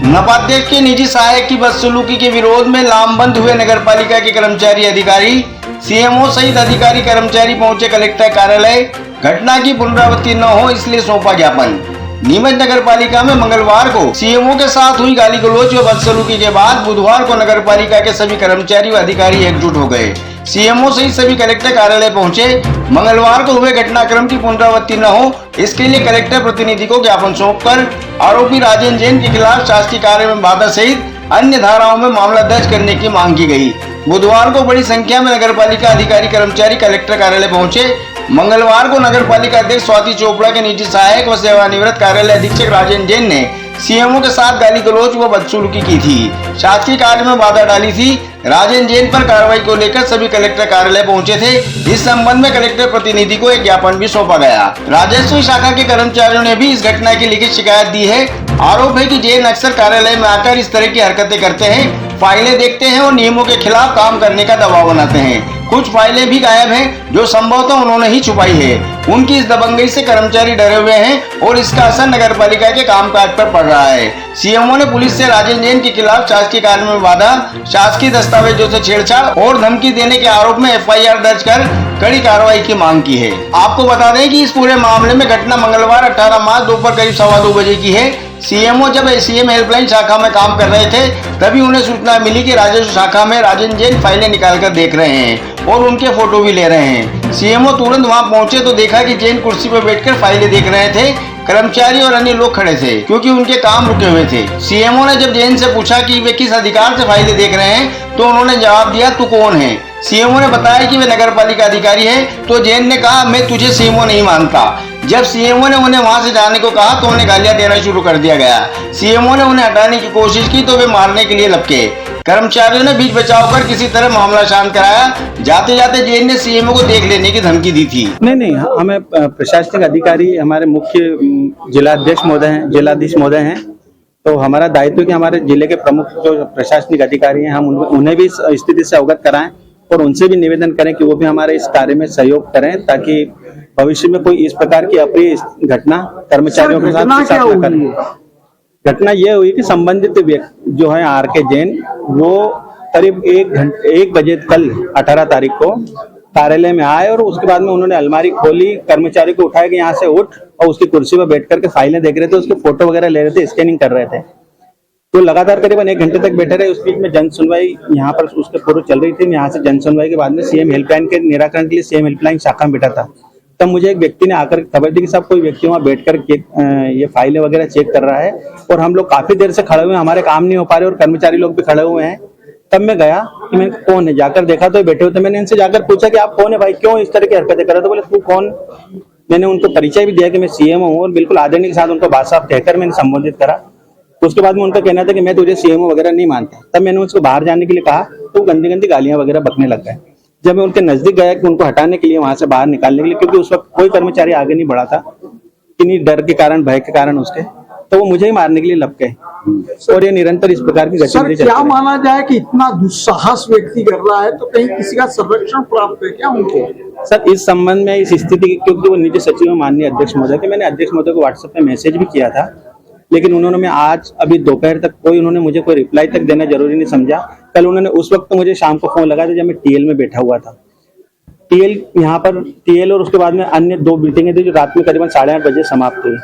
नपाध्यक्ष के निजी सहायक की बदसलूकी के विरोध में लामबंद हुए नगरपालिका के कर्मचारी अधिकारी, सीएमओ सहित अधिकारी कर्मचारी पहुंचे कलेक्टर कार्यालय। घटना की पुनरावृत्ति न हो इसलिए सौंपा ज्ञापन। नीमच नगरपालिका में मंगलवार को सीएमओ के साथ हुई गाली गलौज व बदसलूकी के बाद बुधवार को नगरपालिका के सभी कर्मचारी व अधिकारी एकजुट हो गए। सीएमओ सहित सभी कलेक्टर कार्यालय पहुंचे। मंगलवार को हुए घटनाक्रम की पुनरावृत्ति न हो इसके लिए कलेक्टर प्रतिनिधि को ज्ञापन सौंपकर आरोपी राजेंद्र जैन के खिलाफ शासकीय कार्य में बाधा सहित अन्य धाराओं में मामला दर्ज करने की मांग की गई। बुधवार को बड़ी संख्या में नगरपालिका अधिकारी कर्मचारी कलेक्टर कार्यालय पहुंचे। मंगलवार को नगरपालिका अध्यक्ष स्वाति चोपड़ा के निजी सहायक व सेवानिवृत्त कार्यालय अधीक्षक राजेंद्र जैन ने सीएमओ के साथ गाली गलौज व बदसलूकी की थी, शासकीय कार्य में बाधा डाली थी। राजेंद्र जैन पर कार्रवाई को लेकर सभी कलेक्टर कार्यालय पहुंचे थे। इस संबंध में कलेक्टर प्रतिनिधि को एक ज्ञापन भी सौंपा गया। राजस्व शाखा के कर्मचारियों ने भी इस घटना की लिखित शिकायत दी है। आरोप है कि जैन अक्सर कार्यालय में आकर इस तरह की हरकतें करते हैं, फाइलें देखते हैं और नियमों के खिलाफ काम करने का दबाव बनाते हैं। कुछ फाइलें भी गायब हैं जो संभवतः उन्होंने ही छुपाई है। उनकी इस दबंगई से कर्मचारी डरे हुए हैं और इसका असर नगरपालिका के कामकाज पर पड़ रहा है। सीएमओ ने पुलिस से राजेंद्र जैन के खिलाफ शासकीय कार्य में बाधा, शासकीय दस्तावेजों से छेड़छाड़ और धमकी देने के आरोप में एफआईआर दर्ज कर कड़ी कार्रवाई की मांग की है। आपको बता दें कि इस पूरे मामले में घटना मंगलवार 18 मार्च दोपहर करीब 2:15 बजे की है। सीएमओ जब एसीएम हेल्पलाइन शाखा में काम कर रहे थे तभी उन्हें सूचना मिली कि राजस्व शाखा में राजेंद्र जैन फाइलें निकालकर देख रहे हैं और उनके फोटो भी ले रहे हैं। सीएमओ तुरंत वहां पहुंचे तो देखा कि जैन कुर्सी पर बैठकर फाइलें देख रहे थे। कर्मचारी और अन्य लोग खड़े थे क्योंकि उनके काम रुके हुए थे। सीएमओ ने जब जैन से पूछा कि वे किस अधिकार से फाइलें देख रहे हैं तो उन्होंने जवाब दिया, तू कौन है। सीएमओ ने बताया कि वे नगरपालिका अधिकारी है तो जैन ने कहा, मैं तुझे सीएमओ नहीं मानता। जब सीएमओ ने उन्हें वहां से जाने को कहा तो उन्हें गालियां देना शुरू कर दिया गया। सीएमओ ने उन्हें हटाने की कोशिश की तो वे मारने के लिए लपके। कर्मचारियों ने बीच बचाव कर किसी तरह मामला शांत कराया। जाते जाते जैन ने सीएमओ को देख लेने की धमकी दी थी। नहीं, हमें प्रशासनिक अधिकारी हमारे मुख्य जिलाध्यक्ष महोदय हैं, जिलाधीश महोदय हैं, तो हमारा दायित्व है कि हमारे जिले के प्रमुख जो प्रशासनिक अधिकारी हैं हम उन्हें भी स्थिति से अवगत कराएं और उनसे भी निवेदन करें कि वो भी हमारे इस कार्य में सहयोग करें ताकि भविष्य में कोई इस प्रकार की अप्रिय घटना कर्मचारियों के साथ न करें। घटना ये हुई कि संबंधित व्यक्ति जो है आर.के. जैन, वो करीब 1 बजे कल 18 तारीख को कार्यालय में आए और उसके बाद में उन्होंने अलमारी खोली, कर्मचारी को उठाया कि यहाँ से उठ, और उसकी कुर्सी पर बैठ करके फाइलें देख रहे थे, उसके फोटो वगैरह ले रहे थे, स्कैनिंग कर रहे थे। तो लगातार करीबन 1 घंटे तक बैठे रहे। उस बीच में जन सुनवाई यहाँ पर उसके पूर्व चल रही थी। यहाँ से जन सुनवाई के बाद में सीएम हेल्पलाइन के निराकरण के लिए सीएम हेल्पलाइन शाखा में बैठा था। तब मुझे एक व्यक्ति ने आकर खबर दी कि साहब कोई व्यक्ति वहाँ बैठकर ये फाइलें वगैरह चेक कर रहा है और हम लोग काफी देर से खड़े हुए हैं, हमारे काम नहीं हो पा रहे और कर्मचारी लोग भी खड़े हुए हैं। तब मैं गया कि मैं कौन है, जाकर देखा तो बैठे हुए थे। मैंने इनसे जाकर पूछा कि आप कौन है भाई, क्यों इस तरह की हरकतें कर रहे? तो बोले तू कौन? मैंने उनको परिचय भी दिया कि मैं सीएमओ हूँ और बिल्कुल आदरणीय के साथ उनको बात साहब कहकर मैंने संबोधित करा। उसके बाद में उनका कहना था कि मैं तुझे सीएमओ वगैरह नहीं मानता। तब मैंने उसको बाहर जाने के लिए कहा तो गंदी गंदी गालियां वगैरह बकने लग गए। जब मैं उनके नजदीक गया कि उनको हटाने के लिए, वहां से बाहर निकालने के लिए, क्योंकि उस वक्त कोई कर्मचारी आगे नहीं बढ़ा था किन्हीं डर के कारण, भय के कारण उसके, तो वो मुझे ही मारने के लिए लग गए और ये निरंतर इस प्रकार की गतिविधि क्या माना जाए कि इतना दुस्साहस व्यक्ति कर रहा है तो कहीं किसी का संरक्षण प्राप्त है क्या उनको? सर इस संबंध में, इस स्थिति की, क्योंकि वो निजी सचिव है माननीय अध्यक्ष महोदय के, मैंने अध्यक्ष महोदय को व्हाट्सएप पे मैसेज भी किया था, लेकिन उन्होंने मैं आज अभी दोपहर तक उन्होंने मुझे कोई रिप्लाई तक देना जरूरी नहीं समझा। कल उन्होंने उस वक्त मुझे शाम को फोन लगाया था जब मैं टीएल में बैठा हुआ था। यहाँ पर टीएल और उसके बाद में अन्य 2 मीटिंगें थी जो रात में करीबन 8:30 बजे समाप्त हुई।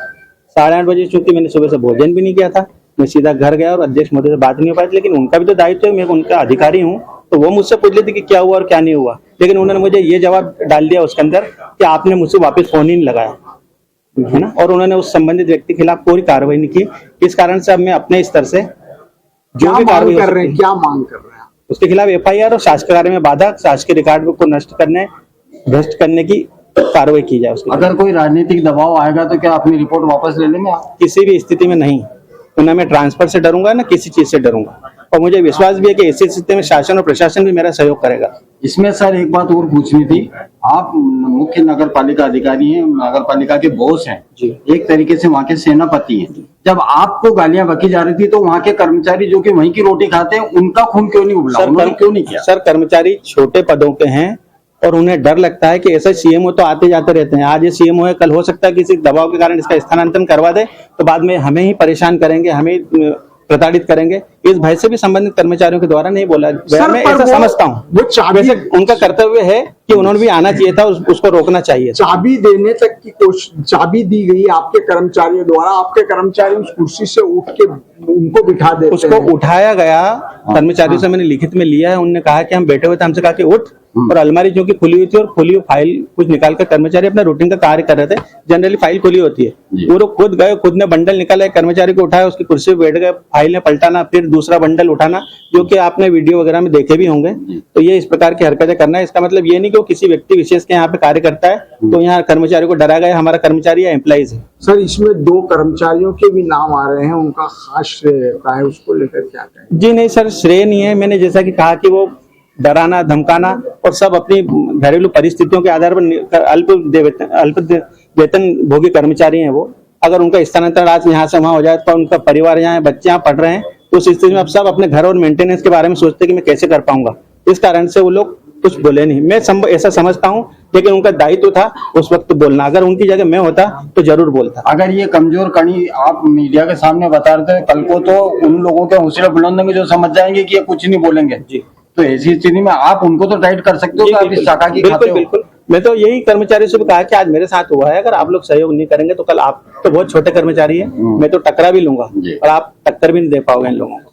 8:30 बजे चूंकि मैंने सुबह से भोजन भी नहीं किया था, मैं सीधा घर गया और अध्यक्ष महोदय से बात नहीं हो पाई। लेकिन उनका भी तो दायित्व है, मैं उनका अधिकारी हूँ, तो वो मुझसे पूछ लेते कि क्या हुआ और क्या नहीं हुआ। लेकिन उन्होंने मुझे ये जवाब डाल दिया उसके अंदर कि आपने मुझसे वापस फोन ही नहीं लगाया, है ना, और उन्होंने उस संबंधित व्यक्ति के खिलाफ कोई कार्रवाई नहीं की। इस कारण से अब मैं अपने स्तर से जो भी कार्रवाई कर रहे हैं, क्या मांग कर रहे हैं उसके खिलाफ एफआईआर और शासकीय कार्य में बाधा, शासकीय रिकॉर्ड को नष्ट करने, भ्रष्ट करने की कार्रवाई की जाए। अगर कोई राजनीतिक दबाव आएगा तो क्या अपनी रिपोर्ट वापस ले लेंगे आप? किसी भी स्थिति में नहीं, तो ना मैं ट्रांसफर से डरूंगा ना किसी चीज से डरूंगा, और मुझे विश्वास भी है कि ऐसी स्थिति में शासन और प्रशासन भी मेरा सहयोग करेगा। इसमें सर एक बात और पूछनी थी, आप मुख्य नगर पालिका अधिकारी हैं, नगर पालिका के बॉस हैं जी, एक तरीके से वहाँ के सेनापति हैं। जब आपको गालियां बकी जा रही थी तो वहाँ के कर्मचारी जो कि वहीं की रोटी खाते हैं उनका खून क्यों नहीं उबला, उन्होंने क्यों नहीं किया? सर कर्मचारी छोटे पदों के हैं और उन्हें डर लगता है कि ऐसे सीएमओ तो आते जाते रहते हैं, आज ये सीएमओ है, कल हो सकता है किसी दबाव के कारण इसका स्थानांतरण करवा दे तो बाद में हमें ही परेशान करेंगे, हमें प्रताड़ित करेंगे, इस भय से भी संबंधित कर्मचारियों के द्वारा नहीं बोला गया। मैं पर ऐसा समझता हूँ, वो चाबी, वैसे उनका कर्तव्य है कि उन्होंने भी आना चाहिए था, उसको रोकना चाहिए। चाबी देने तक की कोशिश, चाबी दी गई आपके कर्मचारियों द्वारा, आपके कर्मचारी उस कुर्सी से उठ के उनको बिठा देते उसको हैं। उठाया गया, कर्मचारियों से मैंने लिखित में लिया है, उन्होंने कहा कि हम बैठे हुए थे, हमसे कहा कि उठ, और अलमारी जो कि खुली हुई थी और खुली हुई फाइल कुछ निकाल कर कर्मचारी अपना रूटीन का कार्य कर रहे थे। जनरली फाइल खुली होती है, वो लोग खुद गए, खुद ने बंडल निकाला, एक कर्मचारी को उठाया, उसकी कुर्सी पे बैठ गए, फाइल ने पलटाना, फिर दूसरा बंडल उठाना, जो कि आपने वीडियो वगैरह में देखे भी होंगे। तो ये इस प्रकार की हरकतें करना है, इसका मतलब ये नहीं कि वो किसी व्यक्ति विशेष के यहाँ पे कार्य करता है तो यहाँ कर्मचारी को डरा गया, हमारा कर्मचारी या एम्प्लॉइज है। सर, इसमें 2 कर्मचारियों के भी नाम आ रहे हैं, उनका खास श्रेय रहता है, उसको लेकर क्या कहें? जी नहीं सर, श्रेय नहीं है। मैंने जैसा कि कहा कि वो डराना, धमकाना और सब अपनी घरेलू परिस्थितियों के आधार पर अल्प वेतन भोगी कर्मचारी हैं वो। अगर उनका स्थानांतरण आज यहाँ से वहाँ हो जाए तो उनका परिवार यहाँ है, बच्चे यहाँ पढ़ रहे हैं, तो उस स्थिति में अब सब अपने घर और मेंटेनेंस के बारे में सोचते हैं कि मैं कैसे कर पाऊंगा। इस कारण से वो लोग कुछ बोले नहीं। मैं ऐसा समझता हूँ, लेकिन उनका दायित्व था उस वक्त बोलना। अगर उनकी जगह मैं होता तो जरूर बोलता। अगर ये कमजोर कड़ी आप मीडिया के सामने बता रहे थे, कल को तो उन लोगों के हौसले बुलंद होंगे जो समझ जाएंगे कि ये कुछ नहीं बोलेंगे जी। तो ऐसी स्थिति में आप उनको तो टाइट कर सकते हो कि आप इस शाखा की खाते हो। बिल्कुल। मैं तो यही कर्मचारी से भी कहा कि आज मेरे साथ हुआ है, अगर आप लोग सहयोग नहीं करेंगे तो कल आप तो बहुत छोटे कर्मचारी है, मैं तो टकरा भी लूंगा और आप टक्कर भी नहीं दे पाओगे इन लोगों को।